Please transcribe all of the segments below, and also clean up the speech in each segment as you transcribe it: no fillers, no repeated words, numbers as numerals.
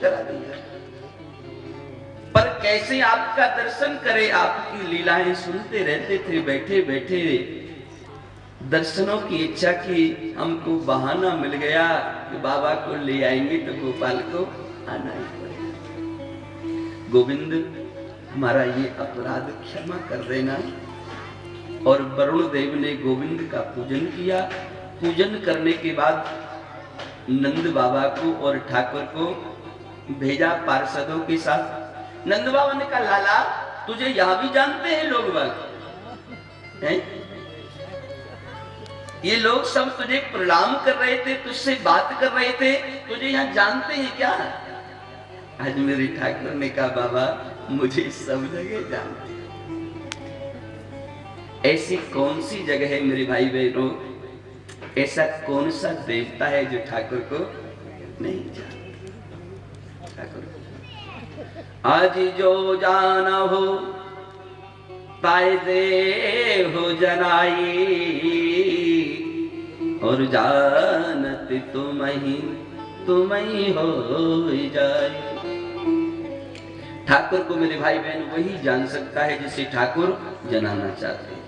करा दिया, पर कैसे आपका दर्शन करे, आपकी लीलाएं सुनते रहते थे। बैठे बैठे दर्शनों की इच्छा की, हमको बहाना मिल गया कि बाबा को ले आएंगे तो गोपाल को आना ही पड़ेगा। गोविंद हमारा ये अपराध क्षमा कर देना। और वरुण देव ने गोविंद का पूजन किया। पूजन करने के बाद नंद बाबा को और ठाकुर को भेजा पार्षदों के साथ। नंद बाबा ने कहा, लाला तुझे यहां भी जानते हैं लोग बाग हैं? ये लोग सब तुझे प्रणाम कर रहे थे, तुझसे बात कर रहे थे, तुझे यहां जानते हैं क्या? आज मेरे ठाकुर ने कहा, बाबा मुझे सब जगह जानते हैं। ऐसी कौन सी जगह है मेरे भाई बहनों, ऐसा कौन सा देवता है जो ठाकुर को नहीं जानता? ठाकुर आज जो जाना हो ताए दे हो जनाई, और जानत तुम ही हो जाए। ठाकुर को मेरे भाई बहन वही जान सकता है जिसे ठाकुर जनाना चाहते हैं।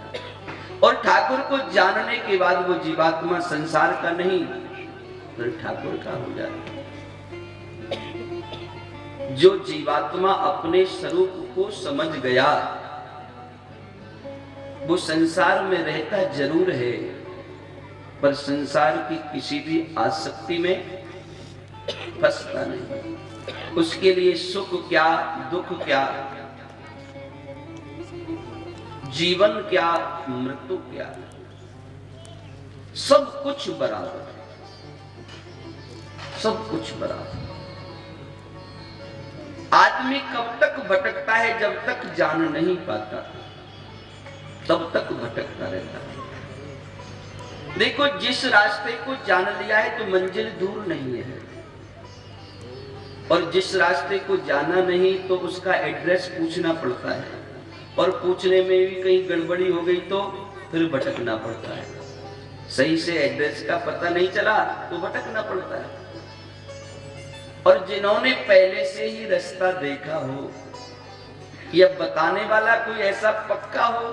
और ठाकुर को जानने के बाद वो जीवात्मा संसार का नहीं फिर ठाकुर का हो जाता है। जो जीवात्मा अपने स्वरूप को समझ गया वो संसार में रहता जरूर है, पर संसार की किसी भी आसक्ति में फंसता नहीं। उसके लिए सुख क्या, दुख क्या, जीवन क्या, मृत्यु क्या, सब कुछ बराबर, सब कुछ बराबर। आदमी कब तक भटकता है? जब तक जान नहीं पाता तब तक भटकता रहता है। देखो, जिस रास्ते को जान लिया है तो मंजिल दूर नहीं है, और जिस रास्ते को जाना नहीं तो उसका एड्रेस पूछना पड़ता है, और पूछने में भी कहीं गड़बड़ी हो गई तो फिर भटकना पड़ता है। सही से एड्रेस का पता नहीं चला तो भटकना पड़ता है। और जिन्होंने पहले से ही रास्ता देखा हो, या बताने वाला कोई ऐसा पक्का हो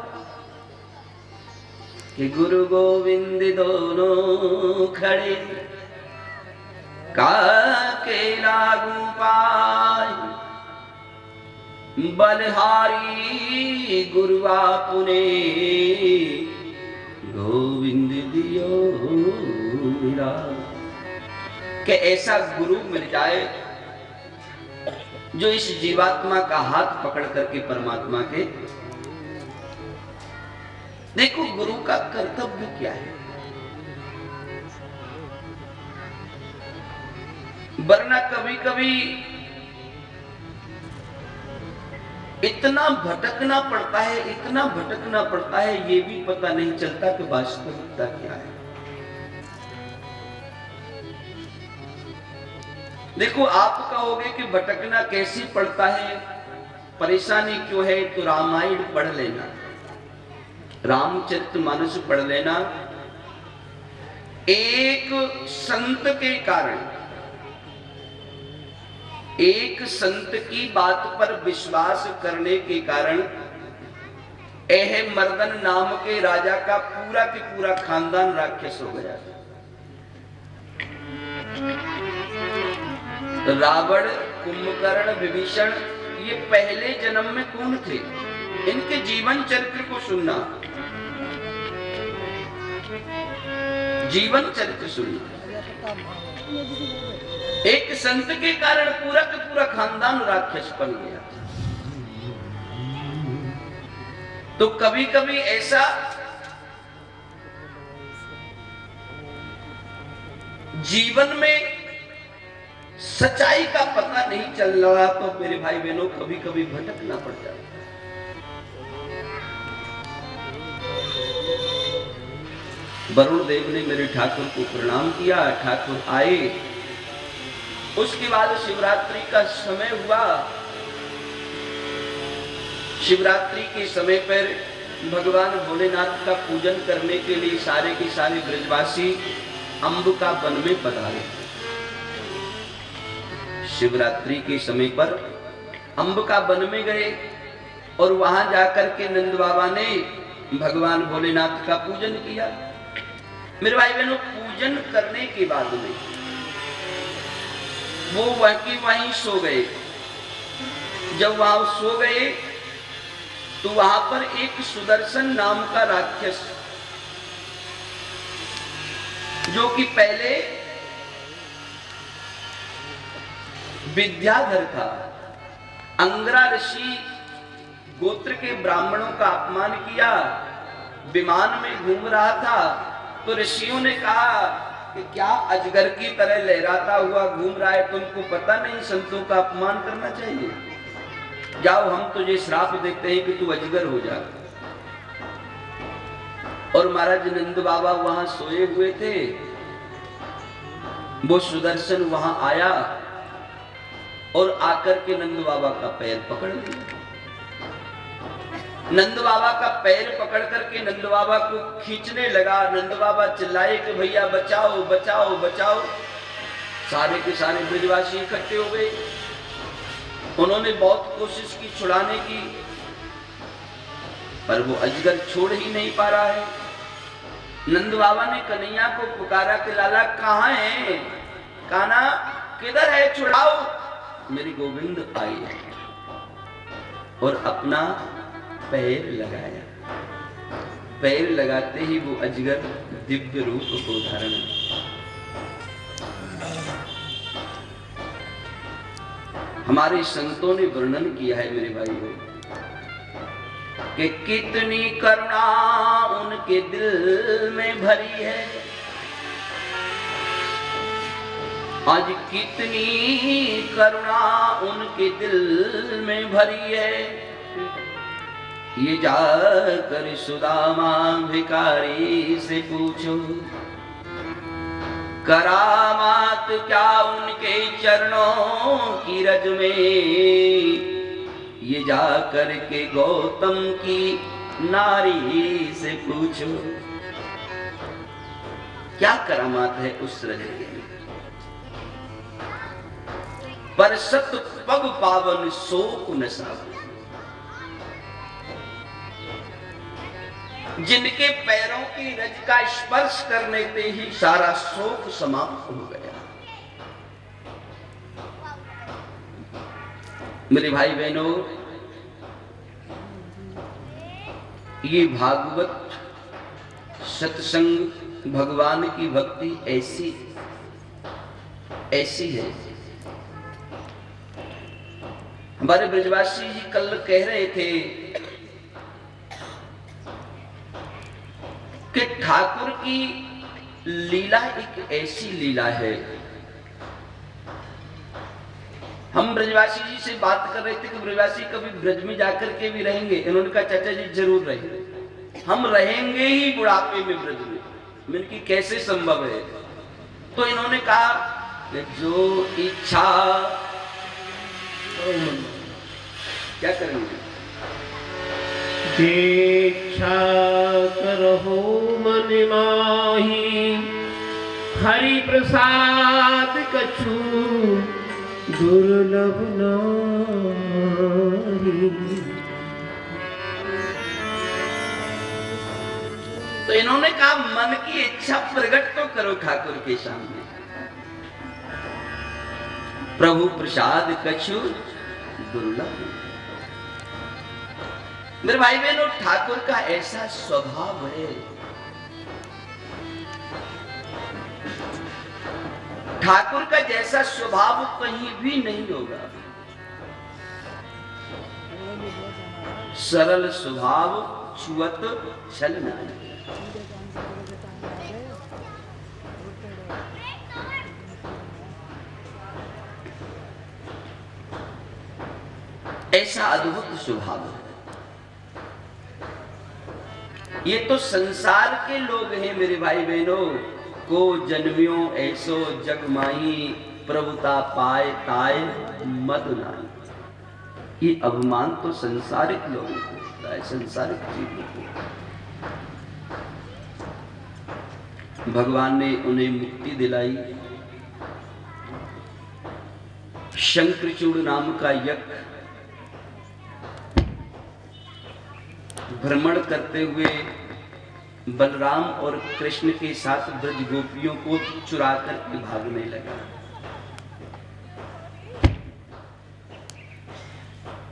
कि गुरु गोविंद दोनों खड़े काके लागू पाए, बलहारी गुरु आपने गोविंद दियो मिला। कि ऐसा गुरु मिल जाए जो इस जीवात्मा का हाथ पकड़ करके परमात्मा के। देखो, गुरु का कर्तव्य क्या है, वरना कभी कभी इतना भटकना पड़ता है, इतना भटकना पड़ता है, ये भी पता नहीं चलता कि वास्तविकता क्या है। देखो, आप कहोगे कि भटकना कैसे पड़ता है, परेशानी क्यों है, तो रामायण पढ़ लेना, रामचरितमानस पढ़ लेना। एक संत के कारण, एक संत की बात पर विश्वास करने के कारण मर्दन नाम के राजा का पूरा के पूरा खानदान राक्षस हो गया। रावण, कुंभकर्ण, विभीषण, ये पहले जन्म में कौन थे? इनके जीवन चरित्र को सुनना, जीवन चरित्र सुनना। एक संत के कारण पूरा का पूरा खानदान राक्षस बन गया। तो कभी कभी ऐसा जीवन में सच्चाई का पता नहीं चल रहा तो मेरे भाई बहनों कभी कभी भटकना पड़ जाता है। वरुण देव ने मेरे ठाकुर को प्रणाम किया, ठाकुर आए। उसके बाद शिवरात्रि का समय हुआ। शिवरात्रि के समय पर भगवान भोलेनाथ का पूजन करने के लिए सारे के सारे ब्रजवासी अंबिका वन में पधारे। शिवरात्रि के समय पर अंबिका वन में गए और वहां जाकर के नंद बाबा ने भगवान भोलेनाथ का पूजन किया। मेरे भाई बहनों, पूजन करने के बाद में वो वहीं सो गए। जब वहां सो गए तो वहां पर एक सुदर्शन नाम का राक्षस, जो कि पहले विद्याधर था, अंगरा ऋषि गोत्र के ब्राह्मणों का अपमान किया, विमान में घूम रहा था। तो ऋषियों ने कहा कि क्या अजगर की तरह लहराता हुआ घूम रहा है, तुमको पता नहीं संतों का अपमान करना चाहिए? जाओ, हम तुझे श्राप देते हैं कि तू अजगर हो जा। और महाराज नंद बाबा वहां सोए हुए थे। वो सुदर्शन वहां आया और आकर के नंद बाबा का पैर पकड़ लिया। नंद बाबा का पैर पकड़ करके नंद बाबा को खींचने लगा। नंद बाबा चिल्लाए कि भैया बचाओ बचाओ बचाओ। सारे के सारे ब्रजवासी इकट्ठे हो गए। उन्होंने बहुत कोशिश की छुड़ाने की, पर वो अजगर छोड़ ही नहीं पा रहा है। नंद बाबा ने कन्हैया को पुकारा कि लाला कहाँ है? कान्हा किधर है? छुड़ाओ। मेरी गोविंद आई और अपना पैर लगाया। पैर लगाते ही वो अजगर दिव्य रूप को धारण किया। हमारे संतों ने वर्णन किया है मेरे भाइयों कि कितनी करुणा उनके दिल में भरी है। आज कितनी करुणा उनके दिल में भरी है। ये जाकर सुदामा भिखारी से पूछो, करामात क्या उनके चरणों की रज में। ये जाकर के गौतम की नारी से पूछो, क्या करामात है उस रज के। पर सत पग पावन शोक नशा, जिनके पैरों की रज का स्पर्श करने से ही सारा शोक समाप्त हो गया। मेरे भाई बहनों, ये भागवत सत्संग भगवान की भक्ति ऐसी है। हमारे ब्रजवासी जी कल कह रहे थे कि ठाकुर की लीला एक ऐसी लीला है। हम ब्रजवासी जी से बात कर रहे थे कि ब्रजवासी कभी ब्रज में जाकर के भी रहेंगे। इन्होंने कहा चाचा जी जरूर रहेंगे, हम रहेंगे ही बुढ़ापे में ब्रज में। मैंने की कैसे संभव है? तो इन्होंने कहा कि जो इच्छा, क्या करेंगे? दीक्षा करहु मन माही, हरि प्रसाद कछु दुर्लभ नाहि। तो इन्होंने कहा मन की इच्छा प्रकट तो करो ठाकुर के सामने। प्रभु प्रसाद कछु दुर्लभ। मेरे भाई बहनों, ठाकुर का ऐसा स्वभाव है। ठाकुर का जैसा स्वभाव कहीं भी नहीं होगा। सरल स्वभाव छुअत छल नहीं। ऐसा अद्भुत स्वभाव है। ये तो संसार के लोग हैं मेरे भाई बहनों। को जन्मियों ऐसो जग माही, प्रभुता पाए ताए मद नाई। ये अभिमान तो संसारिक लोगों को होता है, संसारिक जीवों को। भगवान ने उन्हें मुक्ति दिलाई। शंखचूड़ नाम का यज्ञ भ्रमण करते हुए बलराम और कृष्ण के साथ ब्रज गोपियों को चुरा करके भागने लगा।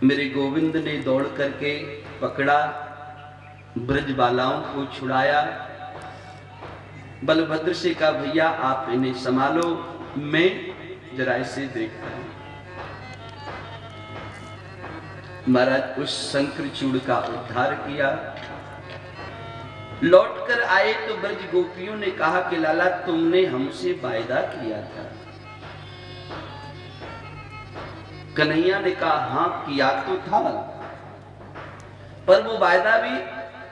मेरे गोविंद ने दौड़ करके पकड़ा, ब्रज बालाओं को छुड़ाया। बलभद्र से कहा, भैया आप इन्हें संभालो, मैं जरा इसे देखता हूं। महाराज उस शंखचूड़ का उद्धार किया। लौटकर आए तो ब्रज गोपियों ने कहा कि लाला तुमने हमसे वायदा किया था। कन्हैया ने कहा हां किया तो था, पर वो वायदा भी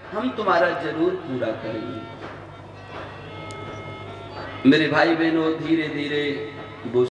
हम तुम्हारा जरूर पूरा करेंगे। मेरे भाई बहनों, धीरे धीरे वो